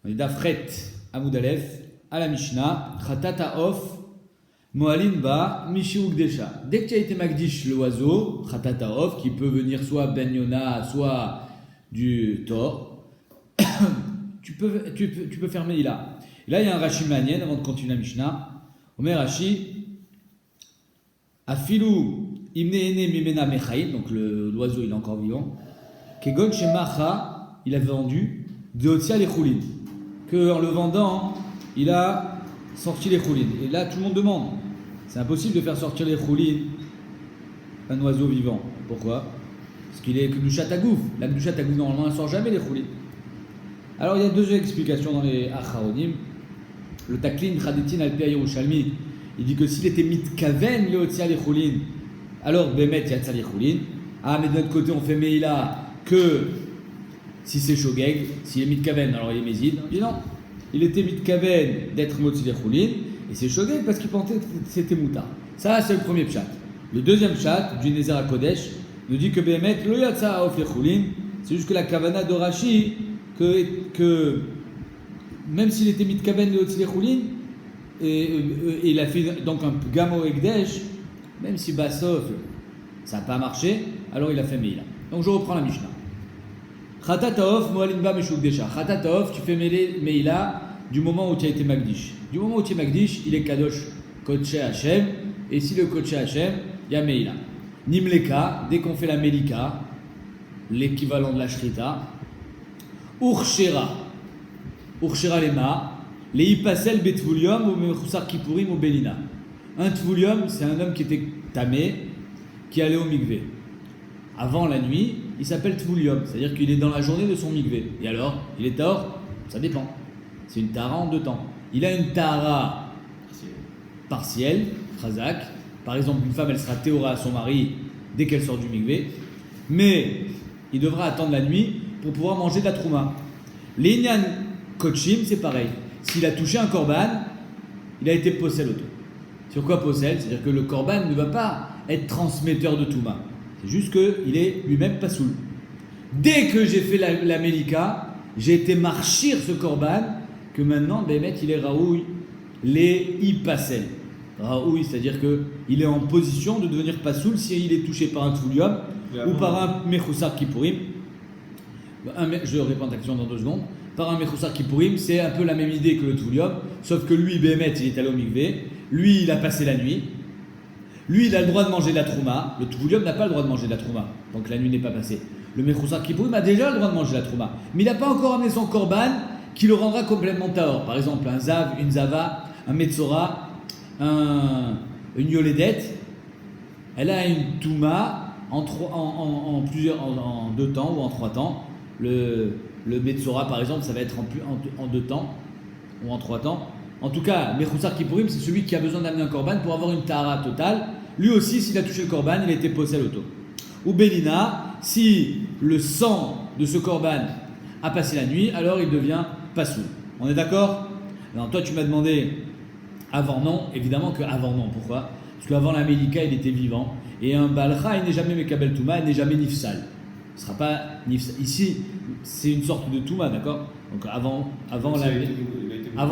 On est d'Afret Amoud Aleph à la Mishnah, Khatata Of, Moalin Ba, Mishi Ugdesha. Dès que tu as été Magdish, l'oiseau, Khatata Of, qui peut venir soit Ben Yona, soit du Thor, tu peux fermer Ila. Et là, il y a un Rashi Manien avant de continuer la Mishnah. Omer Rashi, Afilu Imne Ene Mimena Mechaim, donc l'oiseau il est encore vivant. Kegon Shemacha, il a vendu de Otsia les Choulin. Qu'en le vendant, il a sorti les Choulin. Et là, tout le monde demande, c'est impossible de faire sortir les Choulin un oiseau vivant. Pourquoi? Parce qu'il est Kedushat Hagouf. La Kedushat Hagouf, normalement, elle ne sort jamais les Choulin. Alors, il y a deux explications dans les Acharonim. Le Taklin Chadetin Alpia Yerushalmi, il dit que s'il était mitkaven le Otsia les Choulin, alors Bemet Yatsa les Choulin. Ah, mais de notre côté, on fait Meila que si c'est Shogeg, s'il est mitkaven, alors il est Mézid. Il dit non, il était mitkaven d'être Motzi les Choulin, et c'est Shogeg parce qu'il pensait que c'était Mouta. Ça, c'est le premier pshat. Le deuxième pshat, du Nézer à Kodesh, nous dit que Bemet lo Yatsa Of les Choulin, c'est juste que la Kavana de Rashi, que même s'il était mitkaven le Otzi les Choulin, et il a fait donc un Gamo Ekdesh, même si Bassof, ça n'a pas marché, alors il a fait Meila. Donc je reprends la Mishnah. Khatataof, Moalinba Meshukdesha. Khatataof, tu fais Meila du moment où tu as été Magdish. Du moment où tu es Magdish, il est Kadosh Kodshe Hashem, et si le Kodshe Hashem, il y a Meila. Nimleka, dès qu'on fait la Melika, l'équivalent de la Shrita, Urshera Lema, les Ipasel Betvulium ou Mechusar Kippurim ou Belina. Un Tvulium, c'est un homme qui était tamé, qui allait au mikvé. Avant la nuit, il s'appelle Tvulium, c'est-à-dire qu'il est dans la journée de son mikvé. Et alors, il est tahor? Ça dépend. C'est une tahara en deux temps. Il a une tahara partielle, chazak. Par exemple, une femme, elle sera théora à son mari dès qu'elle sort du mikvé. Mais il devra attendre la nuit pour pouvoir manger de la trouma. L'Inyan Kochim, c'est pareil. S'il a touché un korban, il a été possel auto. Sur quoi possel? C'est-à-dire que le korban ne va pas être transmetteur de Touma. C'est juste qu'il est lui-même pas soul. Dès que j'ai fait la Melika, j'ai été marchir ce korban, que maintenant, Bémet, il est Raoui, les Ipasel. Raoui, c'est-à-dire qu'il est en position de devenir pas soul s'il est touché par un Tvulium ou par un Mechusar Kippurim. Je réponds à ta question dans 2 secondes. Par un Mechusar Kippurim, c'est un peu la même idée que le Tvulium, sauf que lui, Bémet, il est allé au mikvé. Lui, il a passé la nuit. Lui, il a le droit de manger de la trouma. Le Tvulium n'a pas le droit de manger de la trouma, donc la nuit n'est pas passée. Le Mechusar Kippurim a déjà le droit de manger de la trouma, mais il n'a pas encore amené son korban qui le rendra complètement tahor. Par exemple, un zav, une zava, un metzora, une yoledet, elle a une touma en 2 temps ou en 3 temps. Le metzora, par exemple, ça va être en 2 temps ou en 3 temps. En tout cas, Mechusar Kippurim, c'est celui qui a besoin d'amener un korban pour avoir une tahara totale. Lui aussi, s'il a touché le korban, il a été possel auto. Ou Belina, si le sang de ce korban a passé la nuit, alors il devient pasoul. On est d'accord? Alors toi, tu m'as demandé avant non. Évidemment que avant non. Pourquoi? Parce qu'avant la Melika, il était vivant. Et un Balcha, il n'est jamais Mekabel Touma, il n'est jamais Nifsal. Ce ne sera pas Nifsal. Ici, c'est une sorte de Touma, d'accord? Donc avant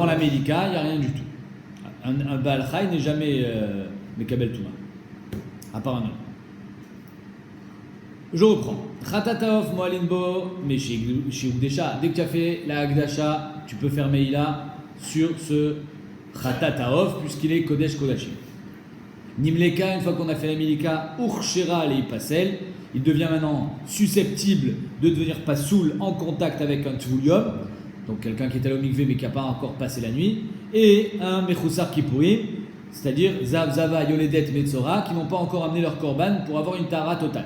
la Melika, il n'y a rien du tout. Un Baal Chai n'est jamais Mekabel Touma. À part un homme. Je reprends. Khatataof Moalinbo, mais chez Ugdesha, dès que tu as fait la Agdasha, tu peux faire Meila sur ce Khatataof, puisqu'il est Kodesh Kodashim. Nimleka, une fois qu'on a fait la Melika, Urshera les Pasel, il devient maintenant susceptible de devenir pasoul en contact avec un Tvulium. Donc quelqu'un qui est allé au mikvé mais qui n'a pas encore passé la nuit, et un Mechusar Kippurim, c'est-à-dire Zav, Zava, Yoledet, Metzora, qui n'ont pas encore amené leur korban pour avoir une tahara totale.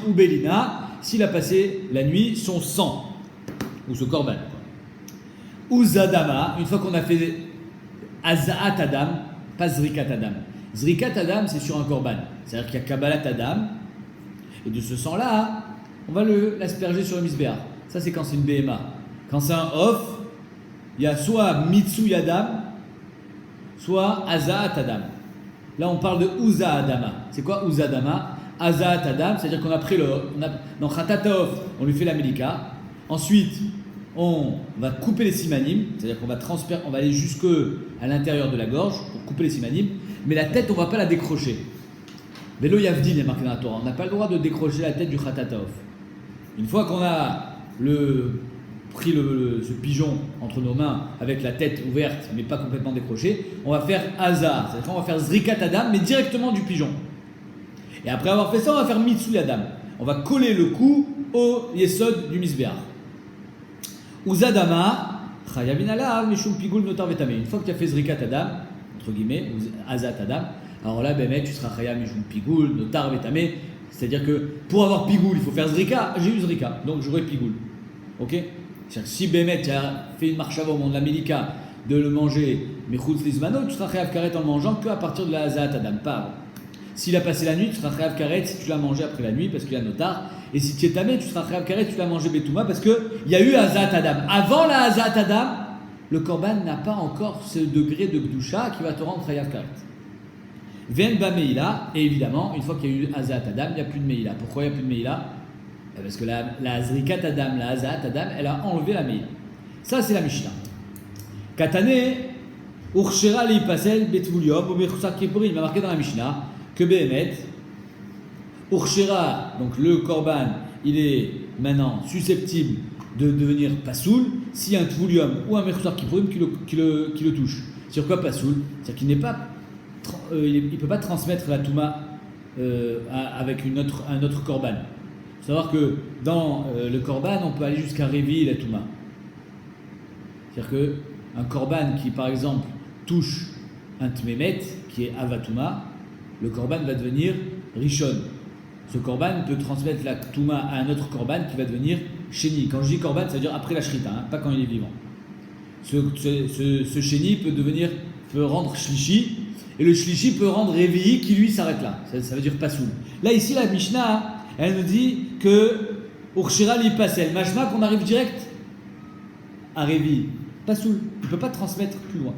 Ou Belina, s'il a passé la nuit son sang, ou ce korban. Ou Zadama, une fois qu'on a fait Azaat Adam, pas Zrikat Adam. Zrikat Adam, c'est sur un korban, c'est-à-dire qu'il y a Kabbalat Adam, et de ce sang-là, on va l'asperger sur le misbéar. Ça, c'est quand c'est une BMA. Quand c'est un off, il y a soit Mitsu Yadam, soit Azaat Adam. Là, on parle de Uza Adama. C'est quoi Uza Adama? Azaat Adam, c'est-à-dire qu'on a pris dans Khatataof, on lui fait la Melika. Ensuite, on va couper les simanim, c'est-à-dire qu'on va on va aller jusque à l'intérieur de la gorge pour couper les simanim, mais la tête, on ne va pas la décrocher. Vélo Yavdin est marqué dans la Torah, on n'a pas le droit de décrocher la tête du Khatataof. Une fois qu'on a pris ce pigeon entre nos mains avec la tête ouverte mais pas complètement décrochée, on va faire Hazar, c'est-à-dire qu'on va faire Zrikat Adam mais directement du pigeon. Et après avoir fait ça, on va faire Mitsul Adam. On va coller le cou au Yesod du Misbéach. Uzadama, Chayavin Alav, Mishum Pigul Notar Vetame. Une fois que tu as fait Zrikat Adam, entre guillemets, ou Hazat Adam, alors là, ben, tu seras Chayav Mishum Pigul Notar Vetame. C'est-à-dire que pour avoir Pigul, il faut faire Zrika. J'ai eu Zrika, donc j'aurai Pigul. Ok? C'est-à-dire que si Bémet tu as fait une marche avant au monde de la Mélika de le manger, mais Chutz Lizmano, tu seras Chayav Karet en le mangeant qu'à partir de la Hazat Adam, pas avant. S'il a passé la nuit, tu seras Chayav Karet si tu l'as mangé après la nuit parce qu'il y a Notar. Et si tu es tamé, tu seras Chayav Karet si tu l'as mangé Betouma parce qu'il y a eu Hazat Adam. Avant la Hazat Adam, le Korban n'a pas encore ce degré de Gdusha qui va te rendre Chayav Karet. Ven ba Meila, et évidemment, une fois qu'il y a eu Hazat Adam, il n'y a plus de Meila. Pourquoi il n'y a plus de Meila? Parce que la Zrikat Adam, la Hazat Adam, elle a enlevé la Meila. Ça, c'est la Mishnah. Katane, Urshera li pasel betvuliom, ou Mechusar Kippurim, il m'a marqué dans la Mishnah que Behemet, Urshera, donc le Korban, il est maintenant susceptible de devenir Pasoul si un Tvulium ou un Mechusar Kippurim qui le touche. Sur quoi Pasoul? C'est-à-dire qu'il n'est pas. Il ne peut pas transmettre la Touma avec un autre Korban. Il faut savoir que dans le Korban, on peut aller jusqu'à Révi la Touma. C'est-à-dire qu'un Korban qui, par exemple, touche un Tmemet, qui est Avatouma, le Korban va devenir Rishon. Ce Korban peut transmettre la Touma à un autre Korban qui va devenir Sheni. Quand je dis Korban, ça veut dire après la Shrita, pas quand il est vivant. Ce Sheni peut rendre Shlishi, et le Shlishi peut rendre Révi qui lui s'arrête là. Ça veut dire Pasoul. Là, ici, la Mishnah, elle nous dit que Urshira li pasel. Mashma qu'on arrive direct à Révi. Pasoul. Il ne peut pas transmettre plus loin.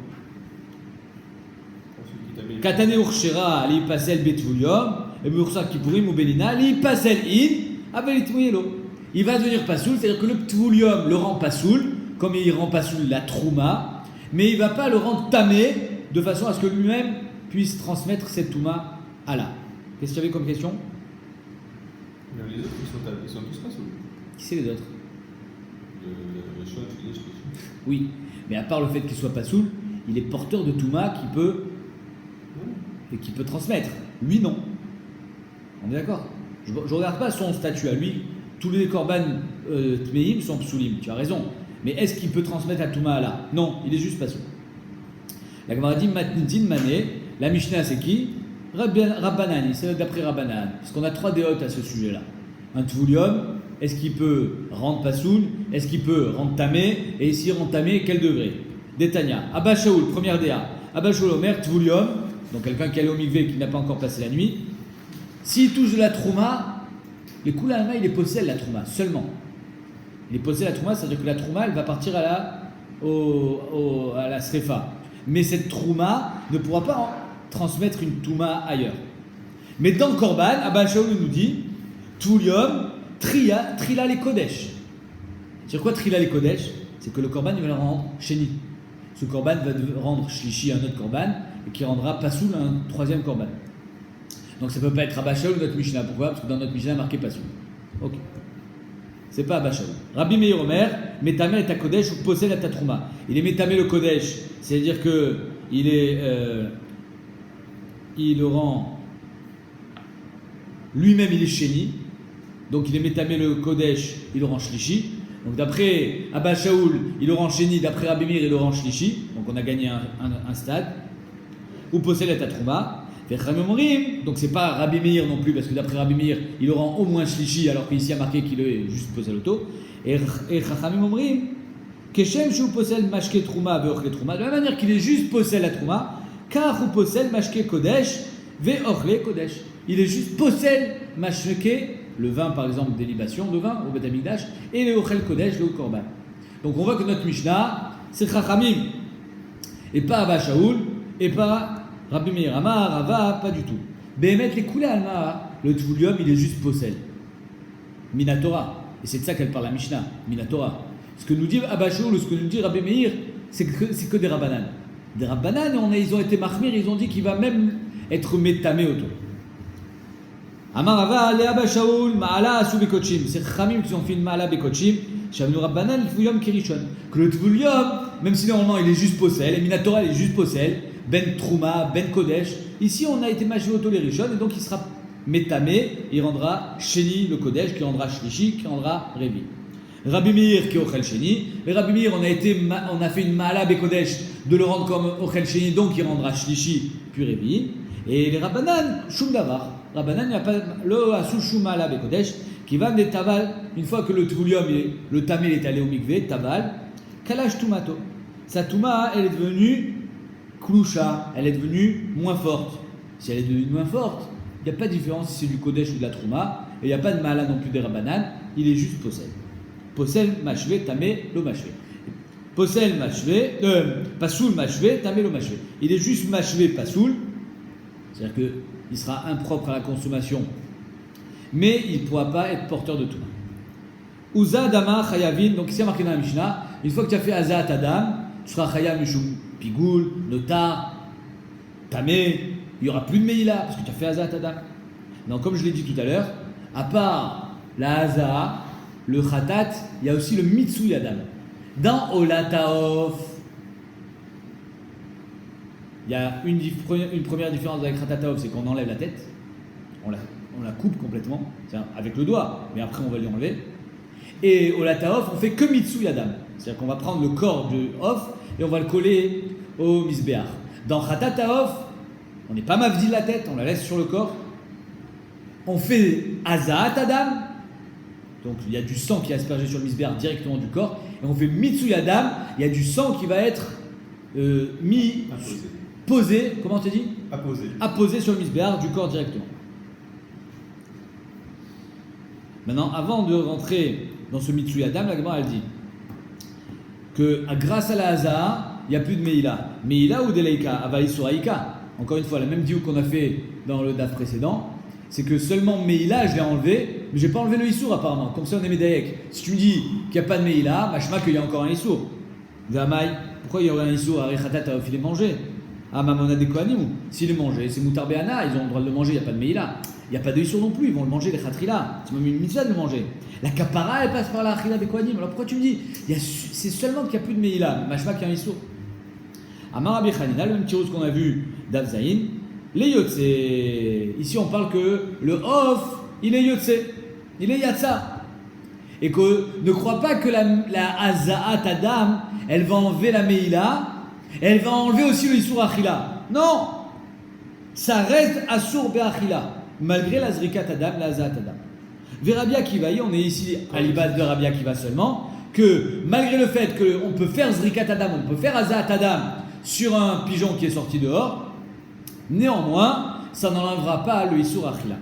Katane Urshira li pasel betvulium, et Mursa Kippurim ou Belina li pasel in, abelit. Il va devenir Pasoul, c'est-à-dire que le Tvulium le rend Pasoul, comme il rend Pasoul la Trouma, mais il ne va pas le rendre Tamé, de façon à ce que lui-même puisse transmettre cette Touma à Allah. Qu'est-ce qu'il y avait comme question? Les autres, ils sont tous Pasoul. Qui c'est les autres? Le Shon, Oui, mais à part le fait qu'il soit Pasoul, il est porteur de Touma qui peut transmettre. Lui, non. On est d'accord? Je ne regarde pas son statut à lui. Tous les Korban Tmeim sont Psoulim, tu as raison. Mais est-ce qu'il peut transmettre la Touma à Allah? Non, il est juste Pasoul. La Gemara dit Matnitin Mané, la Mishnah c'est qui? Rabbanani, c'est d'après Rabbanan. Parce qu'on a 3 déotes à ce sujet-là. Un Tvulium, est-ce qu'il peut rendre Pasoul? Est-ce qu'il peut rendre Tamé? Et s'il rend Tamé, quel degré? Détania. Abba Shaoul, première déa. Abba Shaoul Omer, Tvulium, donc quelqu'un qui est allé au mikvé qui n'a pas encore passé la nuit. S'il touche de la Trouma, les Koulama, il est possède la Trouma, seulement. Il est possède la Trouma, c'est-à-dire que la Trouma, elle va partir à la Srefa. Mais cette Trouma ne pourra pas transmettre une Touma ailleurs. Mais dans le Korban, Abba Shaoul nous dit Tvulium, Trila les Kodesh. C'est quoi Trila les Kodesh? C'est que le Korban, il va le rendre Sheni. Ce Korban va rendre Shlishi un autre Korban et qui rendra Pasoul un 3e Korban. Donc ça ne peut pas être Abba Shaoul ou notre Mishnah. Pourquoi? Parce que dans notre Mishnah, il y a marqué Pasoul. Ok. C'est pas Abba Shaoul. Rabbi Meir Omer, Metamel et ta Kodesh ou possède ta Trouma. Il est Metamel le Kodesh, c'est-à-dire que il le rend lui-même, il est Sheni, donc il est Metamel le Kodesh, il le rend Shlishi. Donc d'après Abba Shaoul, il le rend Sheni, d'après Rabbi Meir, il le rend Shlishi. Donc on a gagné un stade. Ou possède ta Trouma. Donc c'est pas Rabbi Meir non plus, parce que d'après Rabbi Meir, il le rend au moins Shlishi, alors qu'ici il y a marqué qu'il est juste possède l'auto. Et Chachamim Omrim, Keshem Shu possède Mashke Trouma, Veochle Trouma, de la manière qu'il est juste possède la Trouma, car ou possède Mashke Kodesh, Veochle Kodesh. Il est juste possède Mashke, le vin par exemple des libations, le vin au Beth Amikdash, et le Ochel Kodesh, le Korban. Donc on voit que notre Mishnah, c'est Chachamim, et pas Abba Shaoul, et pas Rabbi Meir Amar, Rava, pas du tout. Behemet les Koulé Alma, le Tvulium, il est juste possède. Minatora. Et c'est de ça qu'elle parle la Mishnah, Minatora. Ce que nous dit Abba Shaul ou ce que nous dit Rabbi Meir, c'est que des Rabbanan. Des Rabbanan, ils ont été mahmir, ils ont dit qu'il va même être métamé autour. Amar Rava, le Abba Shaul, Ma'ala Asu Bekochim. C'est Khamim qui ont fait une Ma'ala Bekochim. Shavnu Rabbanan, Tvuliyom Kirishon. Que le Tvuliyom, même si normalement il est juste possel, et Minatora il est juste possel, Ben Trouma, Ben Kodesh. Ici on a été mâché autour les Rishon, et donc il sera métamé, il rendra Sheni le Kodesh, qui rendra Shlishi, qui rendra Revi. Rabbi Meir qui est Ochel Sheni. Et Rabbi Meir, on a fait une Ma'ala Bekodesh de le rendre comme Ochel Sheni, donc il rendra Shlishi, puis Revi. Et les Rabbanan, Shum Davar. Rabbanan, il n'y a pas le Asu Shum Ma'ala Bekodesh, qui va des Taval, une fois que le Tvulium, le Tamil est allé au Mikvé, Taval, Kalash Tumato. Sa Touma, elle est devenue Klusha, elle est devenue moins forte. Si elle est devenue moins forte, il n'y a pas de différence si c'est du Kodesh ou de la Trouma, et il n'y a pas de Ma'ala non plus des Rabbanan, il est juste Possel. Possel machvé, tamé, lo machvé. Possel machvé, pasoul machvé, tamé, lo machvé. Il est juste machvé, pasoul, c'est-à-dire qu'il sera impropre à la consommation, mais il ne pourra pas être porteur de tout. Uza dama chayavin, donc ici marqué dans la Mishnah, une fois que tu as fait azat adam, tu seras chayav mishum pigoul, notar, tamé, il n'y aura plus de meila parce que tu as fait azat adam. Donc comme je l'ai dit tout à l'heure, à part la haza, le khatat, il y a aussi le mitsui adam. Dans Olataof, il y a une première différence avec khatataof, c'est qu'on enlève la tête, on la coupe complètement, avec le doigt, mais après on va l'enlever. Et Olataof, on fait que mitsui adam, c'est-à-dire qu'on va prendre le corps de off et on va le coller au misbéach. Dans khatataof, on n'est pas mavdi la tête, on la laisse sur le corps. On fait azaat adam. Donc il y a du sang qui est aspergé sur le misbéach directement du corps. Et on fait mitsui adam, il y a du sang qui va être posé, comment tu dis ? Apposé sur le misbéach du corps directement. Maintenant, avant de rentrer dans ce mitsui adam, la Gemara elle dit que grâce à la haza, il n'y a plus de meila. Meila ou deleika, avaï sur aïka. Encore une fois, la même diouk qu'on a fait dans le daf précédent, c'est que seulement meila, je l'ai enlevé, mais je n'ai pas enlevé le issour apparemment. Comme ça, on est médaïek. Si tu me dis qu'il n'y a pas de meila, machma qu'il y a encore un issour. Zamaï, pourquoi il y aurait un issour à Rechatat à filer manger? Ah, mamona des kohanim, s'il est mangé, c'est moutar béana, ils ont le droit de le manger, il n'y a pas de meila. Il n'y a pas de issour non plus, ils vont le manger, les khatrila. C'est même une mitzvah de le manger. La kapara, elle passe par la achila des kohanim. Alors pourquoi tu me dis, c'est seulement qu'il n'y a plus de meila, machma qu'il y a un issour? Amar Rabbi Chanina, le même tirous qu'on a vu d'Avzaïn, les yotse. Ici on parle que le off, il est yotse, il est yatsa. Et que ne crois pas que la hazaat adam, elle va enlever la meila, elle va enlever aussi le issour achila. Non, ça reste assour be'achila, malgré la zrikat adam, la hazaat adam. Rabbi Akiva, on est ici à l'ibad de Rabbi Akiva seulement, que malgré le fait qu'on peut faire zrikat adam, on peut faire hazaat adam sur un pigeon qui est sorti dehors, néanmoins, ça n'enlèvera pas le issour achila.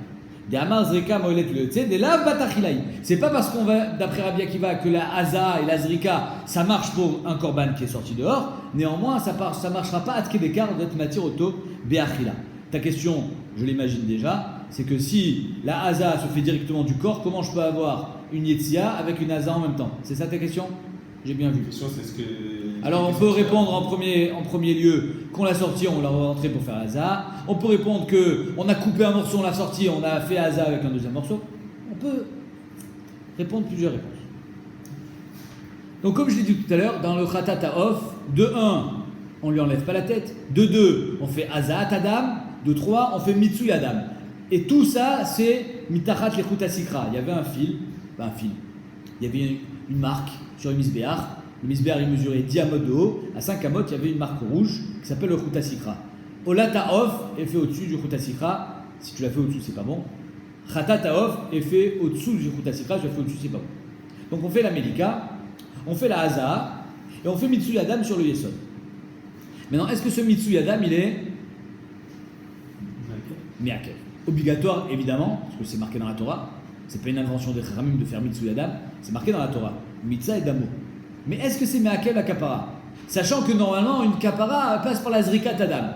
C'est pas parce qu'on va, d'après Rabbi Akiva, que la haza et la zrika, ça marche pour un korban qui est sorti dehors, néanmoins, ça marchera pas à tkedekar d'être matière auto be'achila. Ta question, je l'imagine déjà, c'est que si la haza se fait directement du corps, comment je peux avoir une yetzia avec une haza en même temps? C'est ça ta question? J'ai bien vu. Alors on peut répondre en premier lieu qu'on l'a sorti, on l'a rentré pour faire haza. On peut répondre qu'on a coupé un morceau, on l'a sorti, on a fait haza avec un deuxième morceau. On peut répondre plusieurs réponses. Donc comme je l'ai dit tout à l'heure, dans le khatata off, de 1, on ne lui enlève pas la tête. De 2, on fait haza adam. De 3, on fait mitsui adam. Et tout ça, c'est mitachat lechut asikra. Il y avait un fil. Il y avait une marque sur le misbéach. Le misbéach, il mesurait 10 amot de haut. À 5 amot, il y avait une marque rouge qui s'appelle le chut asikra. Olata off est fait au-dessus du chut asikra. Si tu l'as fait au-dessus, c'est pas bon. Khatata off est fait au-dessous du chut asikra. Si tu l'as fait au-dessus, c'est pas bon. Donc on fait la melika, on fait la haza, et on fait mitsui adam sur le yesod. Maintenant, est-ce que ce mitsui adam, il est meakev? Obligatoire, évidemment, parce que c'est marqué dans la Torah. C'est pas une invention des Chachamim de faire mitsui adam, c'est marqué dans la Torah. Mitzah et damo. Mais est-ce que c'est meakev la kapara? Sachant que normalement, une kapara passe par la zrikat adam.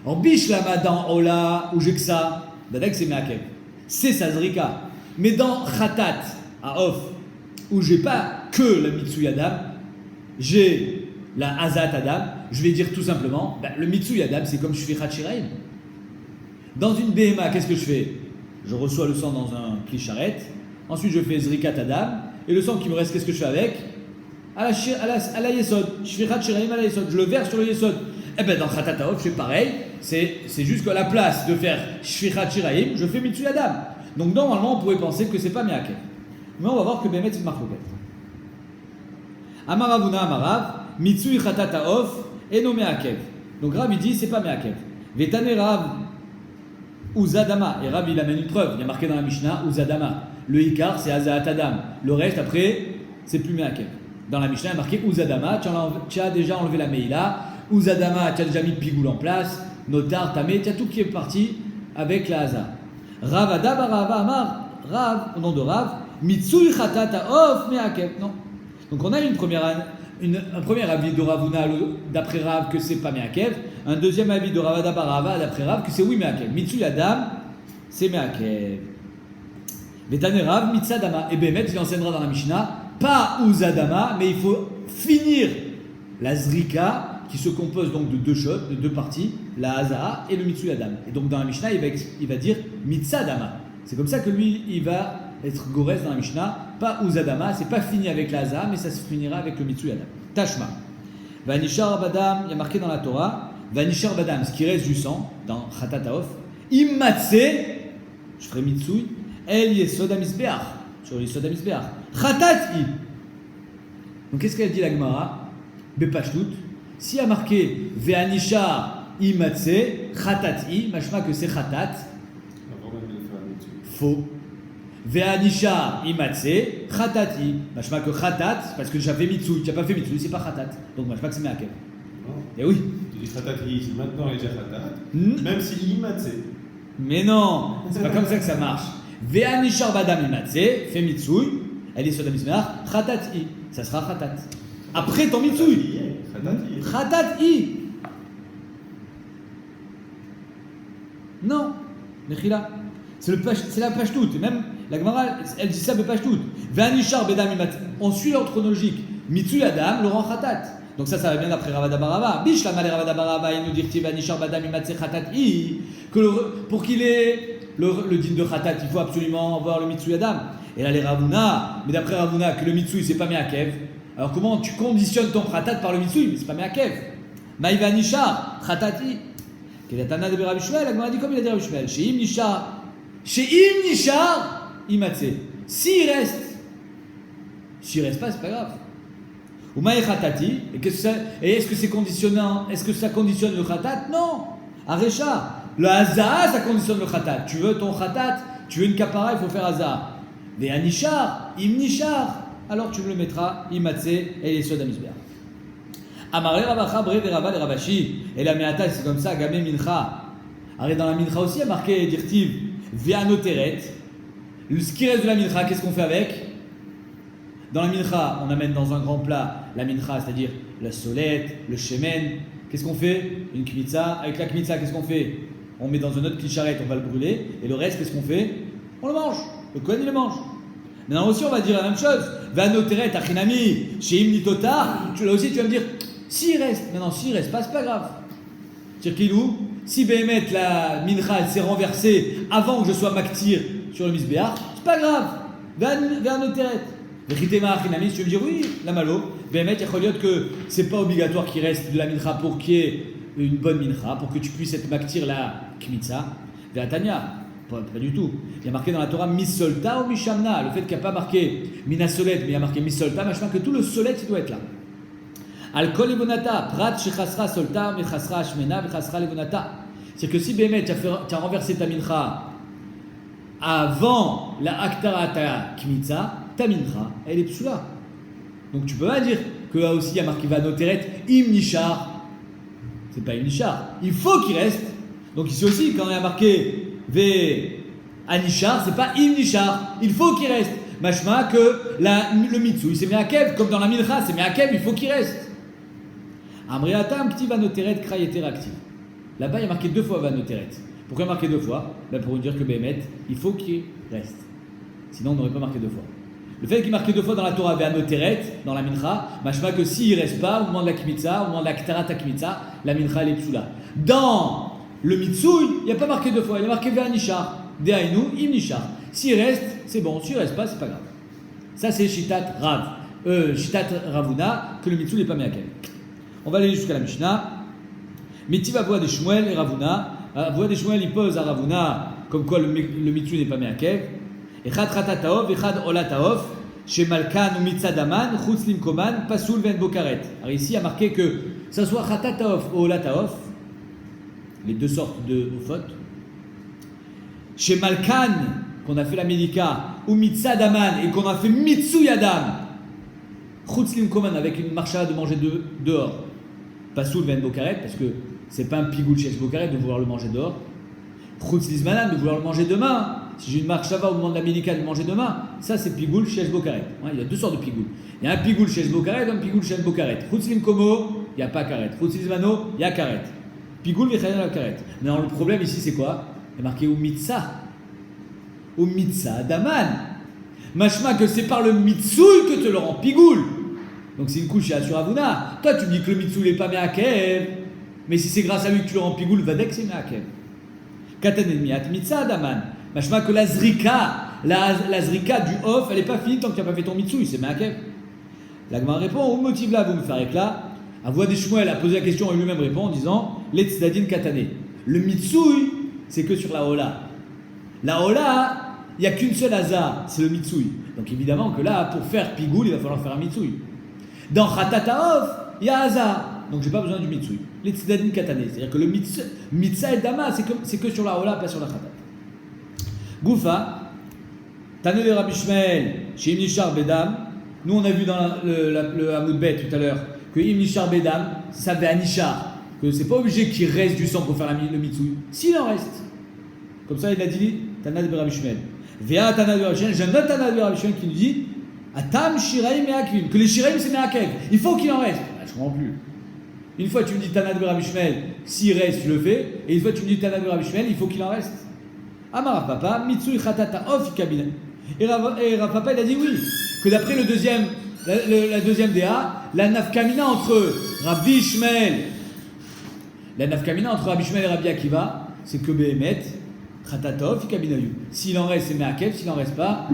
En biche lama dans Ola ou Jeksa, d'adek c'est meakev. C'est sa zrika. Mais dans Khatat, à Off, où j'ai pas que la Mitsui Adam, j'ai la Hazat Adam, je vais dire tout simplement, le Mitsui Adam, c'est comme Shfichat Shiraim. Dans une BMA, qu'est-ce que je fais? Je reçois le sang dans un kli charret, ensuite je fais Zrikat Adam, et le sang qui me reste, qu'est-ce que je fais avec? À la Yesod, Shfichat Shiraim à la Yesod, je le verse sur le Yesod. Eh bien dans Khatat Haof, je fais pareil, c'est juste qu'à la place de faire Shfichat Shiraim, je fais Mitsui Adam. Donc normalement, on pourrait penser que c'est pas Meakev. Mais on va voir que Bémet c'est Marloket. Amaravuna Amarav, Mitsui Khatat Haof, et non Meakev. Donc Rav il dit c'est pas Meakev. Vetane Rav Uzadama. Et Rav il amène une preuve. Il y a marqué dans la Mishnah Uzadama. Le Ikar c'est Hazat Adam. Le reste après, c'est plus Meakev. Dans la Mishnah il y a marqué Uzadama. Tu as déjà enlevé la Meila. Uzadama, tu as déjà mis le pigoule en place. Notar, Tamé, tu as tout qui est parti avec la Hazat. Rav Adaba Rava Amar. Rav, au nom de Rav, Mitsui Khatat Haof Meakev. Non. Donc on a un premier avis de Ravuna d'après Rav que c'est pas Meakev. Un deuxième avis de Ravada Barava d'après Rav que c'est oui Meakev. Mitsui Adam, c'est Meakev. Vetane Rav, Mitzadama. Et Bémet, il enseignera dans la Mishnah, pas Uzadama, mais il faut finir la Zrika qui se compose donc de deux choses, de deux parties, la Hazaa et le Mitsui Adam. Et donc dans la Mishnah, il va dire Mitzadama. C'est comme ça que lui, il va être Gorez dans la Mishnah, pas Uzadama, c'est pas fini avec la Hazaa, mais ça se finira avec le Mitsui Adam. Tashma. Vanishar Badam, il y a marqué dans la Torah, Vanishar Badam, ce qui reste du sang, dans Khatat Haof, Immatse, je ferai Mitsui, El Yesod HaMizbeach, sur le Yesod HaMizbeach, Khatat I. Donc qu'est-ce qu'elle dit la Gemara? Bepashtut, s'il y a marqué Ve'anishar Immatse, Khatat I, machma que c'est Khatat, faux. Ve'anisha imatse, khatati. Machma que khatat, parce que j'avais mitsui, tu n'as pas fait mitsui, c'est pas khatat. Donc machma que c'est meakev. Et oui. Tu dis khatati, c'est maintenant il est déjà khatat, même si imatse. Mais non, c'est pas comme ça que ça marche. Ve'anisha badam imatse, fait mitsui, elle est sur la mismar, khatati. Ça sera khatat. Après ton mitsui. Khatati. Non, Mechila. C'est la pashtout. Même la Gemara, elle dit ça, mais pashtout. Vanishar bedam imat. On suit l'ordre chronologique. Mitsui Adam, Laurent Khatat. Donc ça va bien d'après Ravada Barava. Bish la malé Ravada Barava, il nous dit Vanishar bedam imat se Khatat i. Pour qu'il ait le din de Khatat, il faut absolument avoir le Mitsui Adam. Et là les Ravuna, mais d'après Ravuna, que le Mitsui c'est pas Meakev. Alors comment tu conditionnes ton Khatat par le Mitsui? Mais c'est pas Meakev. Maï Vanishar, Khatat i. Kedatana de Rabbi Shmuel, la Gemara dit comme il a dit Rabbi Shmuel. Chez Im Nishar. Chez Im Nishar, Imatse. S'il reste pas, c'est pas grave. Ou Maï Khatati, et est-ce que c'est conditionnant? Est-ce que ça conditionne le Khatat? Non. Arecha, le Hazaa, ça conditionne le Khatat. Tu veux ton Khatat, tu veux une kapara, il faut faire Hazaa. Mais Anishar, Im Nishar, alors tu le mettras Imatse et les Sod HaMizbeach. Amaré Rabacha, Bre de Rava, de Ravashi, et la Meata, c'est comme ça, Gamé Mincha. Arrête dans la Mincha aussi, il y a marqué Dirtiv. Ve'anoteret. Ce qui reste de la mincha, qu'est-ce qu'on fait avec? Dans la mincha, on amène dans un grand plat la mincha, c'est-à-dire la solette, le shemen. Qu'est-ce qu'on fait? Une kmitza. Avec la kmitza, qu'est-ce qu'on fait? On met dans un autre kli-charret, on va le brûler. Et le reste, qu'est-ce qu'on fait? On le mange. Le kohen, il le mange. Maintenant aussi, on va dire la même chose. Ve'anoteret, achinami, sheim nitotar. Là aussi, tu vas me dire, s'il reste. Maintenant, s'il reste pas, c'est pas grave. Tirkilou. Si Béhémet, la mincha, elle s'est renversée avant que je sois maktir sur le misbéach, c'est pas grave. Vers nos terrettes. Vechitema achinami, tu veux me dire oui, la malo. Béhémet, il y a que c'est pas obligatoire qu'il reste de la mincha pour qu'il y ait une bonne mincha, pour que tu puisses être maktir la kmitza. Ve'atania, pas du tout. Il y a marqué dans la Torah misolta ou mishamna. Le fait qu'il n'y a pas marqué minasolet, mais il y a marqué misolta, machin que tout le solet, il doit être là. Al-kol ibonata, prat shechasra solta, mechasra ashmena, mechasra libonata. C'est-à-dire que si Béhémet, tu as renversé ta mincha avant la aktara ta kmitza, ta mincha, elle est psula. Donc tu peux pas dire que là aussi il y a marqué vanoteret, im nishar. C'est pas im nishar. Il faut qu'il reste. Donc ici aussi, quand il y a marqué ve anishar, c'est pas im nishar. Il faut qu'il reste. Mashma que le mitsui, c'est meakev, comme dans la mincha, c'est meakev, il faut qu'il reste. Amriatam kti vanoteret krayeter active. Là-bas, il y a marqué 2 fois vanoteret. Pourquoi marqué 2 fois? Pour dire que Béhémet, il faut qu'il reste. Sinon, on n'aurait pas marqué 2 fois. Le fait qu'il est marqué 2 fois dans la Torah, Ve'anoteret, dans la Mincha, machma que s'il ne reste pas, au moment de la Kimitza, au moment de la Ktarat Kimitza, la Mincha elle est psoula. Dans le Mitsui, il n'y a pas marqué 2 fois, il y a marqué Ve'anishar, De'ainu, Im Nishar. S'il reste, c'est bon, s'il ne reste pas, c'est pas grave. Ça c'est Shitat Ravuna, que le Mitsui n'est pas Meakel. On va aller jusqu'à la Mishnah. Mitiva voix de Shmuel et Ravuna. Voix de Shmuel, il pose à Ravuna, comme quoi le Mitsui n'est pas Meakel. Echad Khatataov, Echad Olataov, chez Malkan ou Mitzadaman, Chutz Limkoman, Pasoul Ven Bokaret. Alors ici, il y a marqué que ça soit Khatataov ou Olataov, les 2 sortes de Ofot. Chez Malkan, qu'on a fait la Médika, ou Mitzadaman, et qu'on a fait Mitsuyadam, Chutz Limkoman, avec une marcha de manger dehors. Pasoul Ven Bokaret, parce que c'est pas un pigoul chez Bokaret de vouloir le manger dehors. Chutz Lizmanan, de vouloir le manger demain. Si j'ai une marque Shava au moment de la Médika de manger demain, ça c'est pigoul chez Bokaret. Il y a 2 sortes de pigoul. Il y a un pigoul chez Bokaret et un pigoul chez Bokaret. Chutz Limkomo, il n'y a pas karet. Chutz Lizmano, il y a karet. Pigoul v'chayel al karet. Mais alors, le problème ici c'est quoi? Il y a marqué Umitsa. Umitsa Daman. Machma que c'est par le Mitsui que te le rend pigoul. Donc c'est une couche chez Asuravuna. Toi tu me dis que le Mitsui n'est pas Meakev. Mais si c'est grâce à lui que tu le rends pigoul, Vadek c'est Meakev. Katan Miat Mitsa Daman. Machma que la zrika du off, elle n'est pas finie tant que tu n'as pas fait ton Mitsui, c'est Meakev. La Gemara répond, au motif là, vous me faire éclat. À voix des Shmuel a posé la question et lui-même répond en disant Letzdadin Katane. Le Mitsui, c'est que sur la Ola. La Ola, il n'y a qu'une seule Haza, c'est le Mitsui. Donc évidemment que là, pour faire Pigoul, il va falloir faire un Mitsui. Dans Khatataof, il y a Haza. Donc j'ai pas besoin du Mitsui. Letzdadin Katane. C'est-à-dire que le Mitsa et Dama, c'est que sur la Ola, pas sur la Khatat. Goufa, Tane de Rabbi Shmuel, chez Imnishar Bedam. Nous on a vu dans le Hamoud Bet tout à l'heure que Imnishar Bedam, ça fait Anishar. Que c'est pas obligé qu'il reste du sang pour faire le Mitsui. S'il en reste. Comme ça il a dit Tana de Rabbi Shmuel. Via Tana de Rabbi Shmuel, j'ai un autre Tana de Rabbi Shmuel qui nous dit Atam Shiraim Meakvim. Que les Shiraim c'est Meakev. Il faut qu'il en reste. Je comprends plus. Une fois tu me dis Tana de Rabbi Shmuel, s'il reste, je le fais. Et une fois tu me dis Tana de Rabbi Shmuel, il faut qu'il en reste. Amar Papa, Mitsui Khatata Of Kabina. Et Rav Papa il a dit oui, que d'après la deuxième DA, la nafkamina entre Rabbi Shmuel, et Rabbi Akiva, c'est que Behemet, Khatata Of Kabinayu. S'il en reste, c'est Meakev, s'il en reste pas,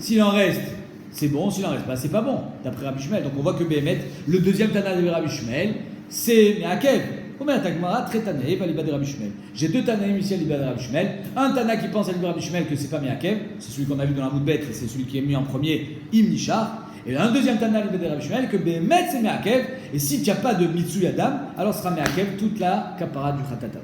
s'il en reste, c'est bon, s'il en reste pas, c'est pas bon, d'après Rabbi Shmuel. Donc on voit que Behemet, le deuxième Tana de Rabbi Shmuel, c'est Meakev. J'ai 2 Tanaïm ici à l'Ibad Rabbi Shmuel. Un Tana qui pense à l'Ibad Rabbi Shmuel que c'est pas Meakev, c'est celui qu'on a vu dans la Moudbet, c'est celui qui est mis en premier, Im Nishar. Et un deuxième Tana à l'Ibad Rabbi Shmuel que Behemet c'est Meakev. Et si tu n'as pas de Mitsui Adam, alors ce sera Meakev toute la kapara du Khatatav.